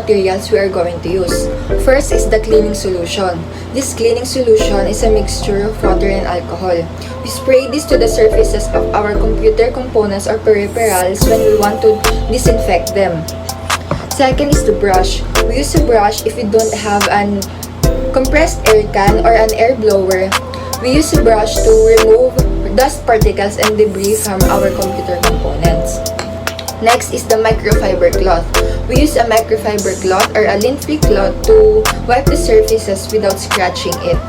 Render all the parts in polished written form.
materials we are going to use. First is the cleaning solution. This cleaning solution is a mixture of water and alcohol. We spray this to the surfaces of our computer components or peripherals when we want to disinfect them. Second is the brush. We use a brush if we don't have an compressed air can or an air blower. We use a brush to remove dust particles and debris from our computer components. Next is the microfiber cloth. We use a microfiber cloth or a lint-free cloth to wipe the surfaces without scratching it.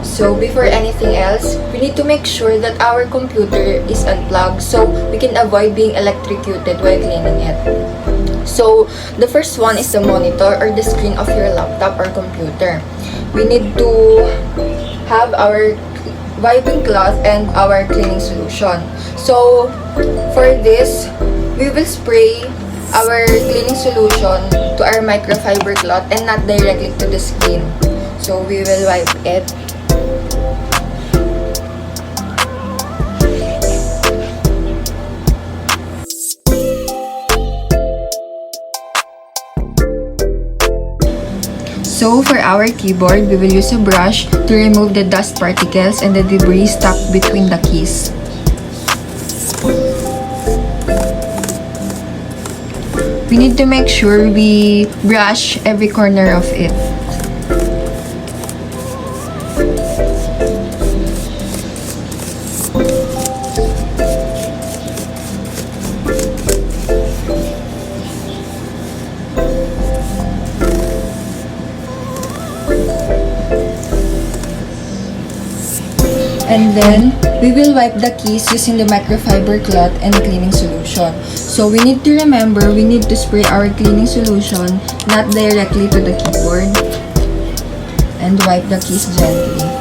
So before anything else, we need to make sure that our computer is unplugged so we can avoid being electrocuted while cleaning it. So the first one is the monitor or the screen of your laptop or computer. We need to have our wiping cloth and our cleaning solution. So for this, we will spray our cleaning solution to our microfiber cloth and not directly to the screen. So we will wipe it. So for our keyboard, we will use a brush to remove the dust particles and the debris stuck between the keys. We need to make sure we brush every corner of it. And then, we will wipe the keys using the microfiber cloth and cleaning solution. So we need to remember, we need to spray our cleaning solution not directly to the keyboard and wipe the keys gently.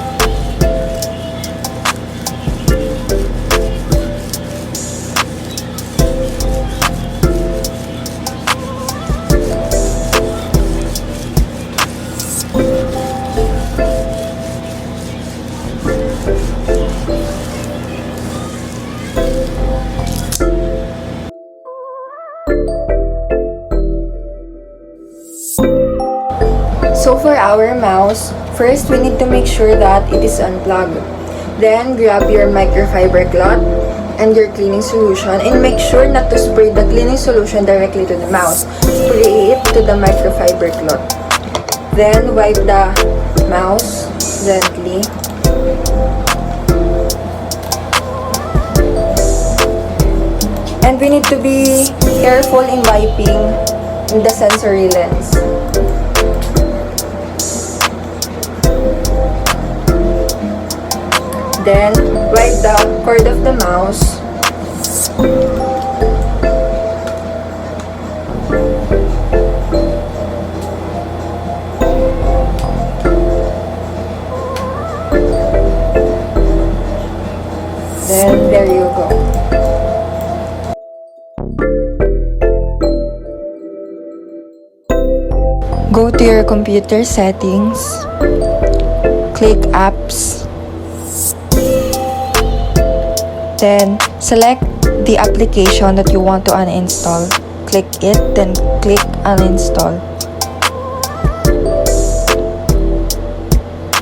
So for our mouse, first we need to make sure that it is unplugged. Then grab your microfiber cloth and your cleaning solution and make sure not to spray the cleaning solution directly to the mouse. Spray it to the microfiber cloth. Then wipe the mouse gently. And we need to be careful in wiping the sensory lens. Then, wipe the cord of the mouse. Then, there you go. Go to your computer settings. Click Apps. Then, select the application that you want to uninstall. Click it, then click Uninstall.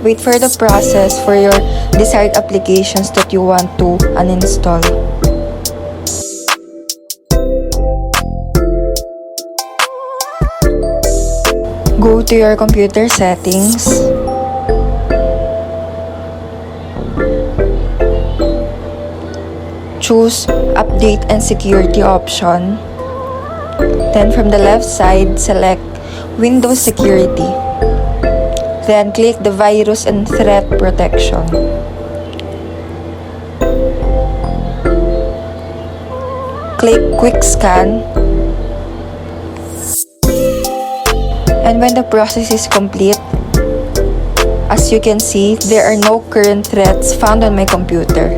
Wait for the process for your desired applications that you want to uninstall. Go to your computer settings. Choose Update and Security option. Then from the left side, select Windows Security. Then click the Virus and Threat Protection. Click Quick Scan. And when the process is complete, as you can see, there are no current threats found on my computer.